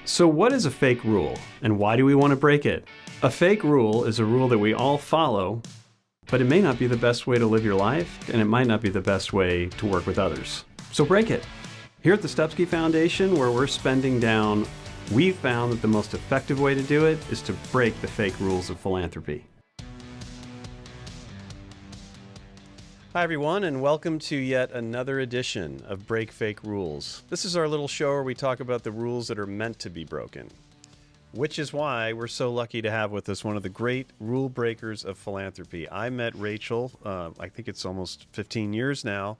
So what is a fake rule, and why do we want to break it? A fake rule is a rule that we all follow, but it may not be the best way to live your life, and it might not be the best way to work with others. So break it. Here at the Stupski Foundation, where we're spending down, we've found that the most effective way to do it is to break the fake rules of philanthropy. Hi everyone, and welcome to yet another edition of Break Fake Rules. This is our little show where we talk about the rules that are meant to be broken, which is why we're so lucky to have with us one of the great rule breakers of philanthropy. I met Rachel, I think it's almost 15 years now.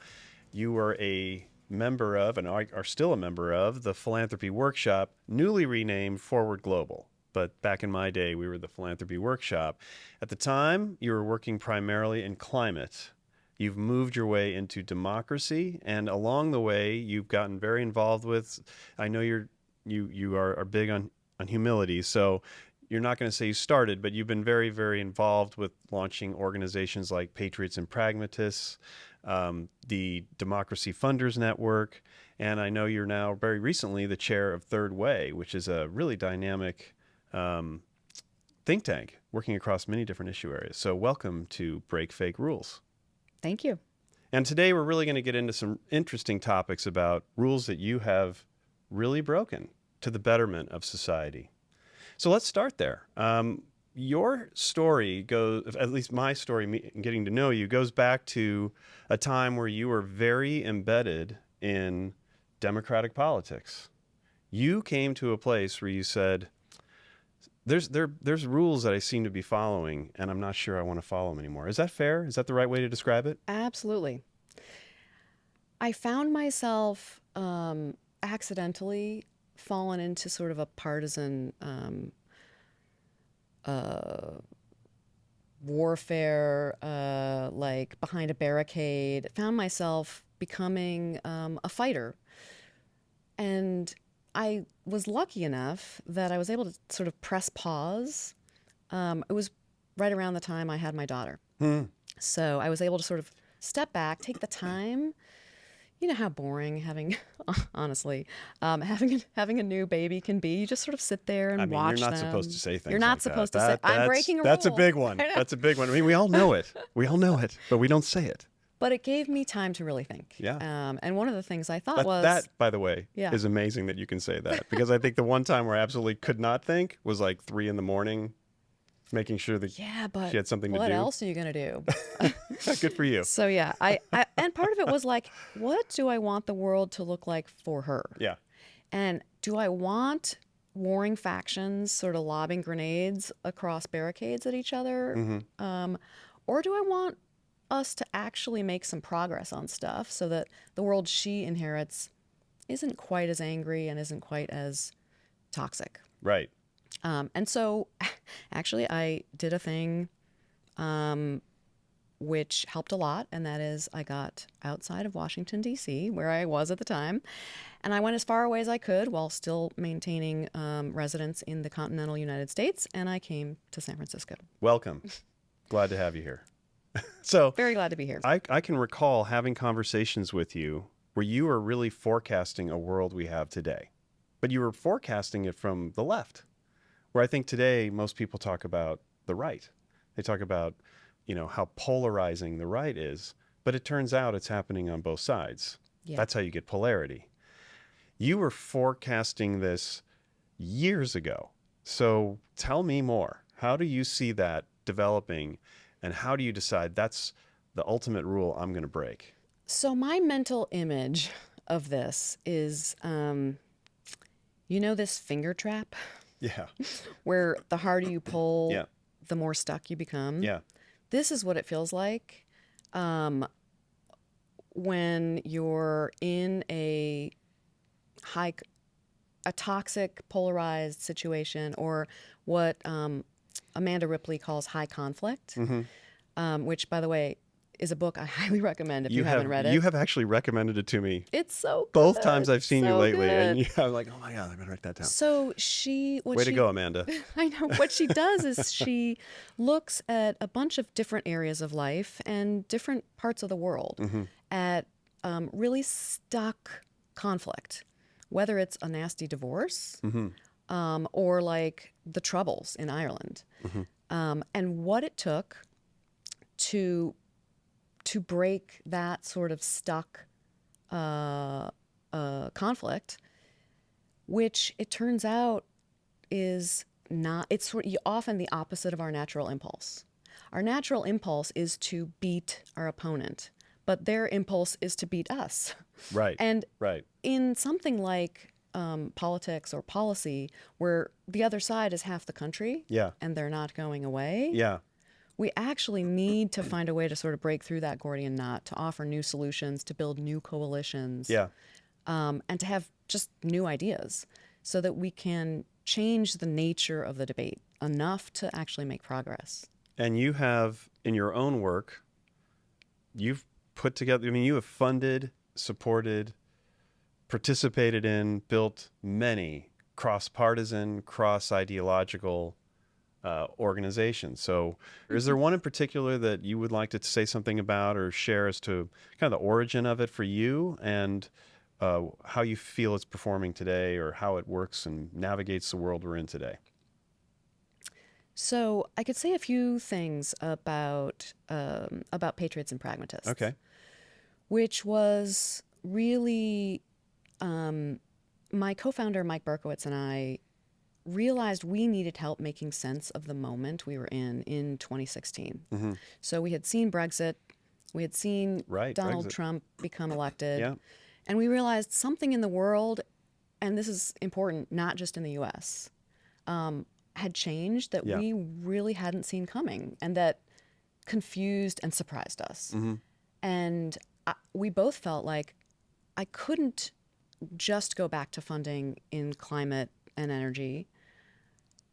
You were a member of, and are still a member of, the Philanthropy Workshop, newly renamed Forward Global. But back in my day, we were the Philanthropy Workshop. At the time, you were working primarily in climate. You've moved your way into democracy, and along the way, you've gotten very involved with. I know you are big on humility, so you're not going to say you started, but you've been very, very involved with launching organizations like Patriots and Pragmatists, the Democracy Funders Network, and I know you're now very recently the chair of Third Way, which is a really dynamic think tank working across many different issue areas. So welcome to Break Fake Rules. Thank you. And today we're really going to get into some interesting topics about rules that you have really broken to the betterment of society. So let's start there. Your story goes, at least my story, getting to know you, goes back to a time where you were very embedded in democratic politics. You came to a place where you said, there's rules that I seem to be following, and I'm not sure I want to follow them anymore. Is that fair? Is that the right way to describe it? Absolutely. I found myself accidentally fallen into sort of a partisan warfare, like behind a barricade. Found myself becoming a fighter. And I was lucky enough that I was able to sort of press pause. It was right around the time I had my daughter. So I was able to sort of step back, take the time. You know how boring having, honestly, having a new baby can be. You just sort of sit there and watch them. You're not supposed to say things You're not like supposed that. to say, I'm breaking a rule. That's a big one. That's a big one. I mean, we all know it. We all know it, but we don't say it. But it gave me time to really think. Yeah. And one of the things I thought was... That, by the way, is amazing that you can say that. Because I think the one time where I absolutely could not think was like 3 a.m, making sure that she had something to do. What else are you going to do? Good for you. So, yeah. And part of it was like, what do I want the world to look like for her? Yeah. And do I want warring factions sort of lobbing grenades across barricades at each other? Mm-hmm. Or do I want us to actually make some progress on stuff so that the world she inherits isn't quite as angry and isn't quite as toxic? Right. And so actually I did a thing which helped a lot, and that is I got outside of Washington, D.C., where I was at the time, and I went as far away as I could while still maintaining residence in the continental United States, and I came to San Francisco. Welcome. Glad to have you here. So very glad to be here. I can recall having conversations with you where you were really forecasting a world we have today, but you were forecasting it from the left, where I think today most people talk about the right. They talk about, how polarizing the right is, but it turns out it's happening on both sides. Yeah. That's how you get polarity. You were forecasting this years ago. So tell me more. How do you see that developing? And how do you decide that's the ultimate rule I'm going to break? So my mental image of this is, this finger trap? Yeah. Where the harder you pull, the more stuck you become. Yeah. This is what it feels like when you're in a toxic, polarized situation, or what Amanda Ripley calls high conflict, which, by the way, is a book I highly recommend if you haven't read it. You have actually recommended it to me. It's so good. Both times I've seen you lately, good. and I'm like, oh my God, I'm going to write that down. So way to go, Amanda. I know. What she does is she looks at a bunch of different areas of life and different parts of the world at really stuck conflict, whether it's a nasty divorce, or like the Troubles in Ireland, and what it took to break that sort of stuck conflict, which it turns out is not, it's often the opposite of our natural impulse. Our natural impulse is to beat our opponent, but their impulse is to beat us. Right. And Right. in something like politics or policy, where the other side is half the country Yeah. and they're not going away, Yeah. we actually need to find a way to sort of break through that Gordian knot, to offer new solutions, to build new coalitions, Yeah. and to have just new ideas so that we can change the nature of the debate enough to actually make progress. And you have, in your own work, you've put together, I mean, you have funded, supported, participated in, built many cross-partisan, cross-ideological organizations. So is there one in particular that you would like to say something about or share as to kind of the origin of it for you and how you feel it's performing today or how it works and navigates the world we're in today? So I could say a few things about Patriots and Pragmatists, Okay. which was really my co-founder Mike Berkowitz and I realized we needed help making sense of the moment we were in 2016. Mm-hmm. So we had seen Brexit, we had seen Right. Donald Brexit. Trump become elected, Yeah. and we realized something in the world, and this is important, not just in the U.S., had changed that Yeah. we really hadn't seen coming, and that confused and surprised us. Mm-hmm. And we both felt like I couldn't just go back to funding in climate and energy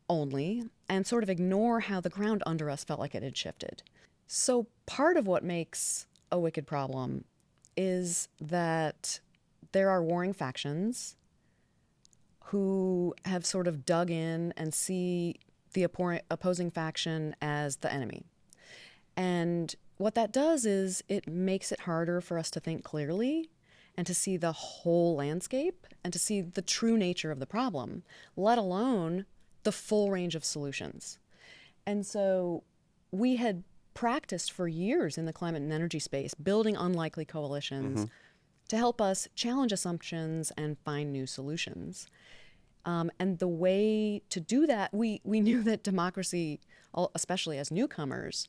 only and sort of ignore how the ground under us felt like it had shifted. So part of what makes a wicked problem is that there are warring factions who have sort of dug in and see the opposing faction as the enemy. And what that does is it makes it harder for us to think clearly and to see the whole landscape and to see the true nature of the problem, let alone the full range of solutions. And so we had practiced for years in the climate and energy space, building unlikely coalitions to help us challenge assumptions and find new solutions. And the way to do that, we knew that democracy, especially as newcomers,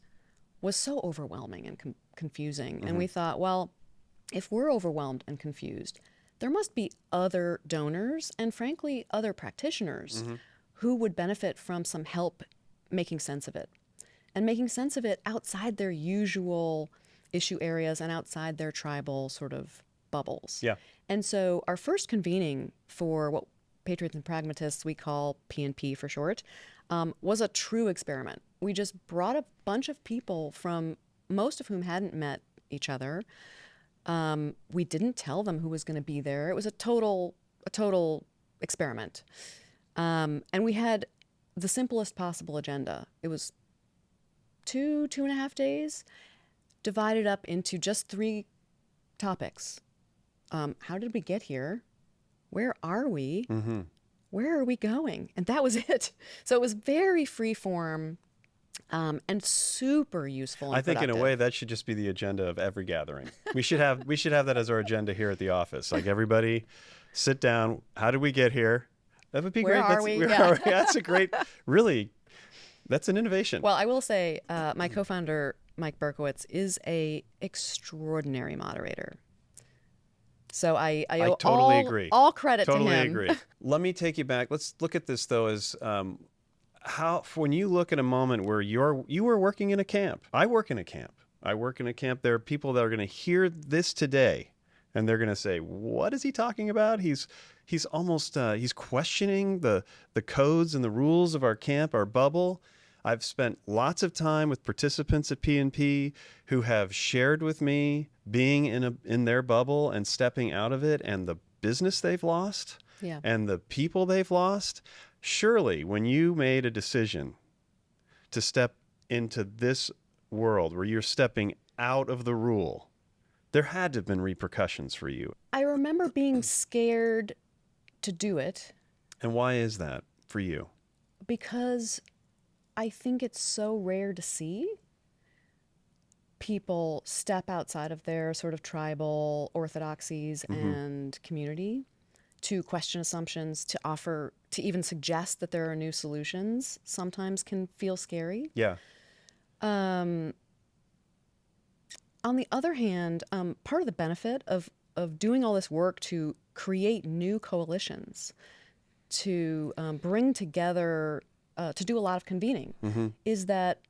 was so overwhelming and confusing. And we thought, well, if we're overwhelmed and confused, there must be other donors and, frankly, other practitioners who would benefit from some help making sense of it. And making sense of it outside their usual issue areas and outside their tribal sort of bubbles. Yeah. And so our first convening for what Patriots and Pragmatists we call P&P for short, was a true experiment. We just brought a bunch of people from most of whom hadn't met each other. We didn't tell them who was going to be there. It was a total experiment. And we had the simplest possible agenda. It was 2.5 days, divided up into just 3 topics. How did we get here? Where are we? Where are we going? And that was it. So it was very free form and super useful and I think in a productive. way that should just be the agenda of every gathering. We should have that as our agenda here at the office. Like everybody sit down. How did we get here? That would be Where great. are we? Where Yeah. are we? That's a great, really, that's an innovation. Well, I will say my co-founder, Mike Berkowitz, is a extraordinary moderator. So I owe totally agree. all credit to him. Totally agree. Let me take you back. Let's look at this though as how when you look at a moment where you were working in a camp. I work in a camp. There are people that are going to hear this today, and they're going to say, "What is he talking about? He's almost he's questioning the codes and the rules of our camp, our bubble." I've spent lots of time with participants at P&P who have shared with me being in their bubble and stepping out of it and the business they've lost and the people they've lost. Surely, when you made a decision to step into this world where you're stepping out of the rule, there had to have been repercussions for you. I remember being scared to do it. And why is that? for you? Because I think it's so rare to see people step outside of their sort of tribal orthodoxies and community to question assumptions, to offer, to even suggest that there are new solutions, sometimes can feel scary. Yeah. On the other hand, part of the benefit of doing all this work to create new coalitions, to bring together, to do a lot of convening, is that,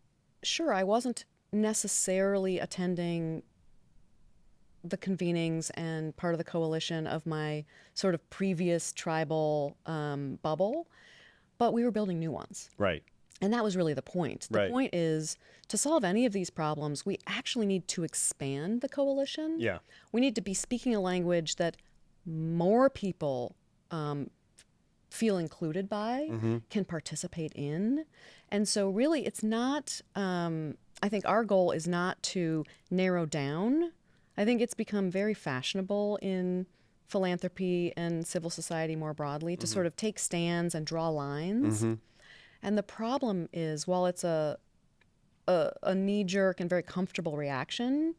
sure, I wasn't necessarily attending the convenings and part of the coalition of my sort of previous tribal bubble, but we were building new ones. Right. And that was really the point. The Right. point is, to solve any of these problems, we actually need to expand the coalition. Yeah. We need to be speaking a language that more people feel included by, can participate in. And so really it's not, I think our goal is not to narrow down. I think it's become very fashionable in philanthropy and civil society more broadly to sort of take stands and draw lines. And the problem is, while it's a knee-jerk and very comfortable reaction,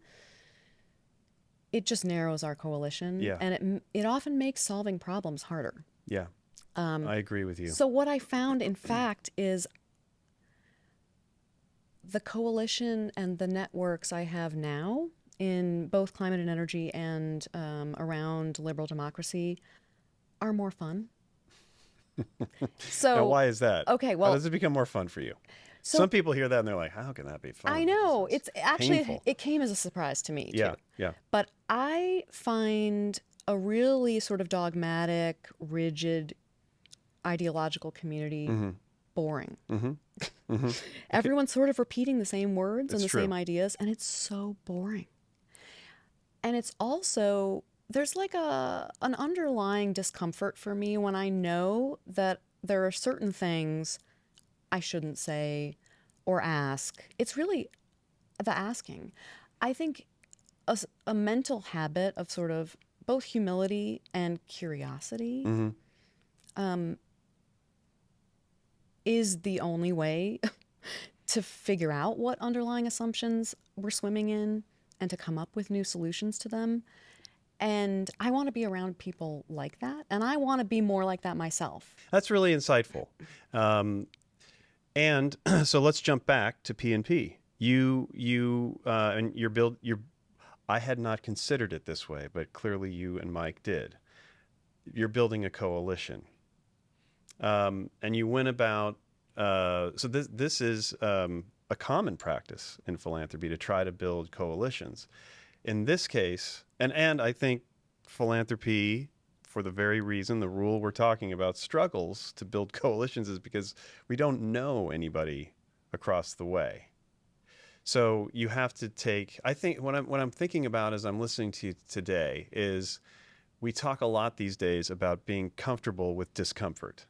it just narrows our coalition. Yeah. And it often makes solving problems harder. Yeah. I agree with you. So what I found, in fact, is the coalition and the networks I have now in both climate and energy and around liberal democracy are more fun. So Now, why is that? Okay, well, how does it become more fun for you? so Some people hear that and they're like, how can that be fun? I know This is it's actually painful. it came as a surprise to me Yeah. too. Yeah. But I find a really sort of dogmatic, rigid, ideological community boring. Everyone's sort of repeating the same words and It's the same true. ideas, and it's so boring. And it's also, there's like an underlying discomfort for me when I know that there are certain things I shouldn't say or ask. It's really the asking. I think a mental habit of sort of both humility and curiosity is the only way to figure out what underlying assumptions we're swimming in and to come up with new solutions to them. And I want to be around people like that. And I want to be more like that myself. That's really insightful. And so let's jump back to P&P. And I had not considered it this way, but clearly you and Mike did. You're building a coalition. And you went about, so this is a common practice in philanthropy to try to build coalitions. In this case, and I think philanthropy, for the very reason, the rule we're talking about, struggles to build coalitions is because we don't know anybody across the way. So you have to take, I think what I'm thinking about as I'm listening to you today is we talk a lot these days about being comfortable with discomfort.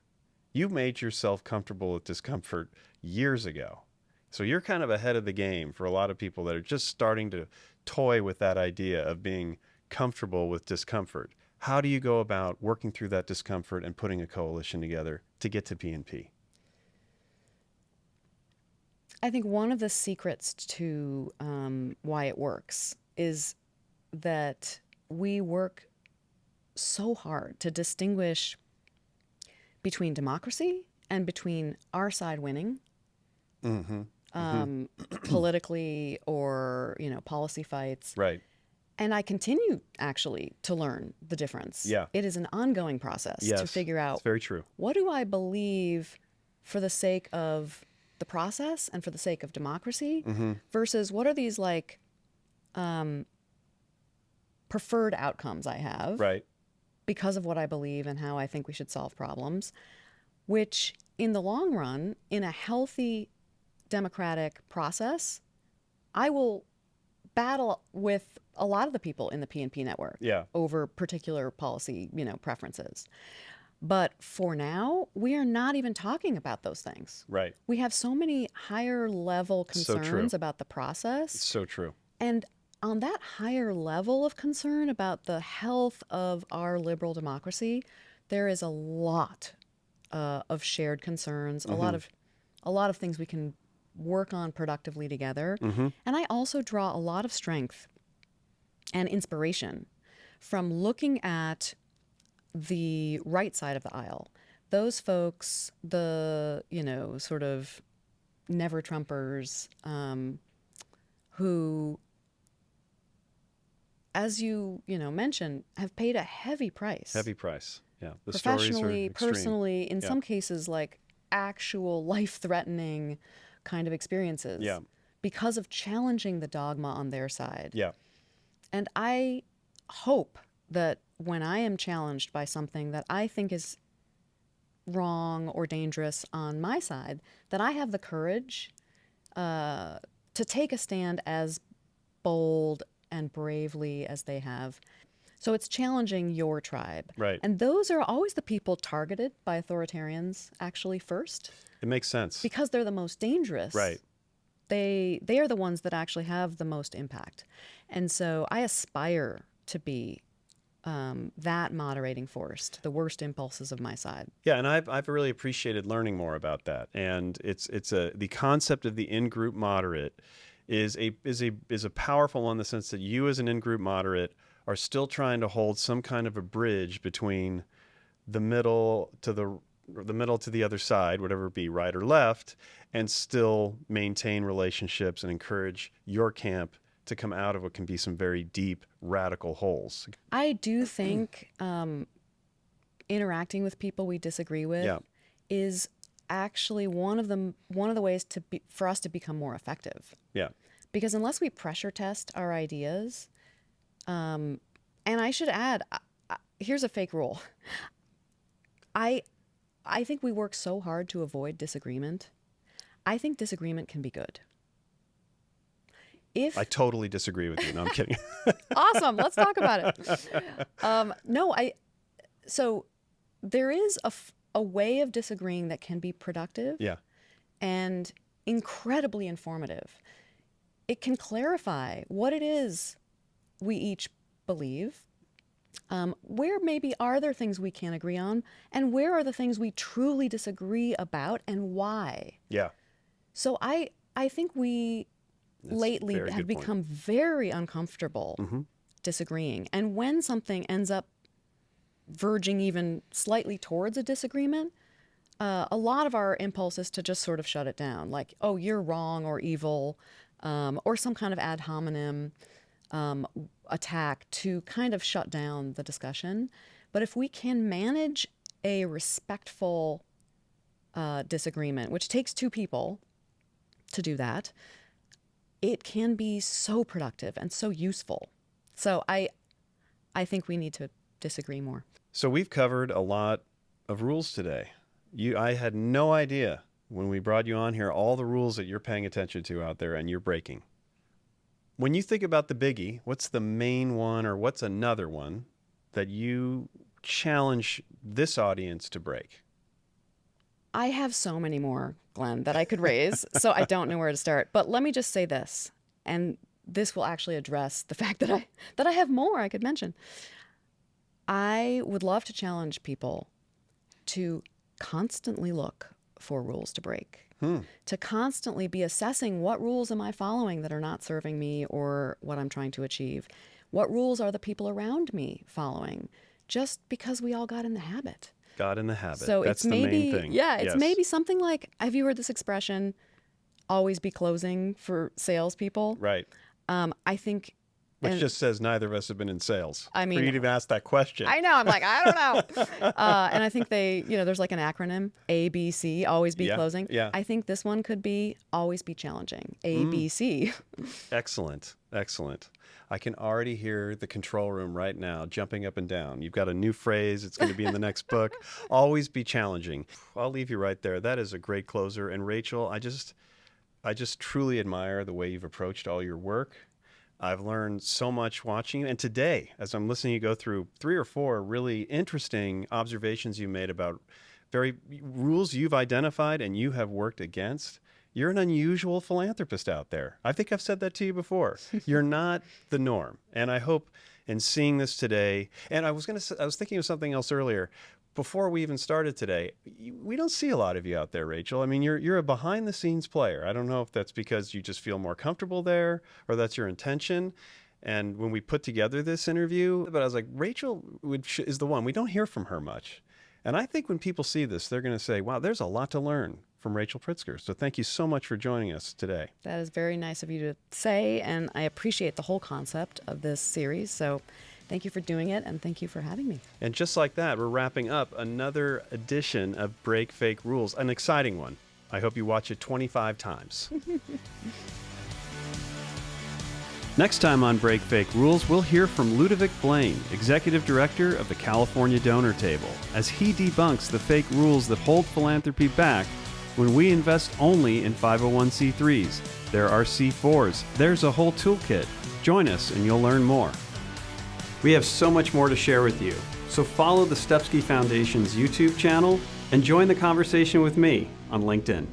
You made yourself comfortable with discomfort years ago. So you're kind of ahead of the game for a lot of people that are just starting to toy with that idea of being comfortable with discomfort. How do you go about working through that discomfort and putting a coalition together to get to P&P? I think one of the secrets to why it works is that we work so hard to distinguish between democracy and between our side winning politically or, policy fights. Right. And I continue actually to learn the difference. Yeah. It is an ongoing process to Yes, figure out it's very true. what do I believe for the sake of the process and for the sake of democracy versus what are these like preferred outcomes I have Right. because of what I believe and how I think we should solve problems, which in the long run, in a healthy democratic process, I will battle with a lot of the people in the P&P network Yeah. over particular policy, preferences. But for now, we are not even talking about those things. Right. We have so many higher level So true. concerns about the process. It's so true. And on that higher level of concern about the health of our liberal democracy, there is a lot of shared concerns, a lot of things we can work on productively together. And I also draw a lot of strength and inspiration from looking at the right side of the aisle. Those folks, the, sort of never Trumpers, who, as you mentioned, have paid a heavy price. Heavy price. Yeah. The stories are Professionally, extreme. personally, in Yeah. some cases, like actual life-threatening kind of experiences. Yeah. Because of challenging the dogma on their side. Yeah. And I hope that when I am challenged by something that I think is wrong or dangerous on my side, that I have the courage to take a stand as bold and bravely as they have. So it's challenging your tribe. Right. And those are always the people targeted by authoritarians actually first. It makes sense. Because they're the most dangerous. Right. They are the ones that actually have the most impact. And so I aspire to be that moderating force to the worst impulses of my side. Yeah, and I've really appreciated learning more about that. And the concept of the in-group moderate is a powerful one in the sense that you as an in-group moderate are still trying to hold some kind of a bridge between the middle to the other side, whatever it be, right or left, and still maintain relationships and encourage your camp to come out of what can be some very deep, radical holes. I do think interacting with people we disagree with is actually one of the ways for us to become more effective. Yeah. Because unless we pressure test our ideas, and I should add, here's a fake rule. I think we work so hard to avoid disagreement. I think disagreement can be good. I totally disagree with you. No, I'm kidding. Awesome. Let's talk about it. So there is a way of disagreeing that can be productive and incredibly informative. It can clarify what it is we each believe, where maybe are there things we can't agree on, and where are the things we truly disagree about and why. Yeah. So I think we lately have become very uncomfortable disagreeing. And when something ends up verging even slightly towards a disagreement, a lot of our impulse is to just sort of shut it down. Like, oh, you're wrong or evil, or some kind of ad hominem attack to kind of shut down the discussion. But if we can manage a respectful disagreement, which takes two people to do that, it can be so productive and so useful. So I think we need to disagree more. So we've covered a lot of rules today. I had no idea when we brought you on here all the rules that you're paying attention to out there and you're breaking. When you think about the biggie, what's the main one or what's another one that you challenge this audience to break? I have so many more, Glenn, that I could raise, so I don't know where to start. But let me just say this, and this will actually address the fact that I have more I could mention. I would love to challenge people to constantly look for rules to break, to constantly be assessing what rules am I following that are not serving me or what I'm trying to achieve. What rules are the people around me following? Just because we all got in the habit. Got in the habit. So that's it's maybe, the main thing. Yeah, it's maybe something like, have you heard this expression, always be closing for salespeople? Right. I think... Which just says neither of us have been in sales. I mean, for you to even ask that question. I know. I'm like, I don't know. And I think there's like an acronym, A.B.C, always be closing. Yeah. I think this one could be always be challenging, A.B.C. Excellent. Excellent. I can already hear the control room right now jumping up and down. You've got a new phrase. It's going to be in the next book. Always be challenging. I'll leave you right there. That is a great closer. And Rachel, I just truly admire the way you've approached all your work. I've learned so much watching you. And today, as I'm listening you go through 3 or 4 really interesting observations you made about very rules you've identified and you have worked against, you're an unusual philanthropist out there. I think I've said that to you before. You're not the norm. And I hope in seeing this today, and I was thinking of something else earlier. before we even started today, we don't see a lot of you out there, Rachel. I mean, you're a behind the scenes player. I don't know if that's because you just feel more comfortable there or that's your intention. And when we put together this interview, but I was like, Rachel is the one. We don't hear from her much. And I think when people see this, they're going to say, wow, there's a lot to learn from Rachel Pritzker. So thank you so much for joining us today. That is very nice of you to say, and I appreciate the whole concept of this series. So thank you for doing it, and thank you for having me. And just like that, we're wrapping up another edition of Break Fake Rules, an exciting one. I hope you watch it 25 times. Next time on Break Fake Rules, we'll hear from Ludovic Blaine, Executive Director of the California Donor Table, as he debunks the fake rules that hold philanthropy back when we invest only in 501c3s. There are C4s. There's a whole toolkit. Join us and you'll learn more. We have so much more to share with you, so follow the Stepsky Foundation's YouTube channel and join the conversation with me on LinkedIn.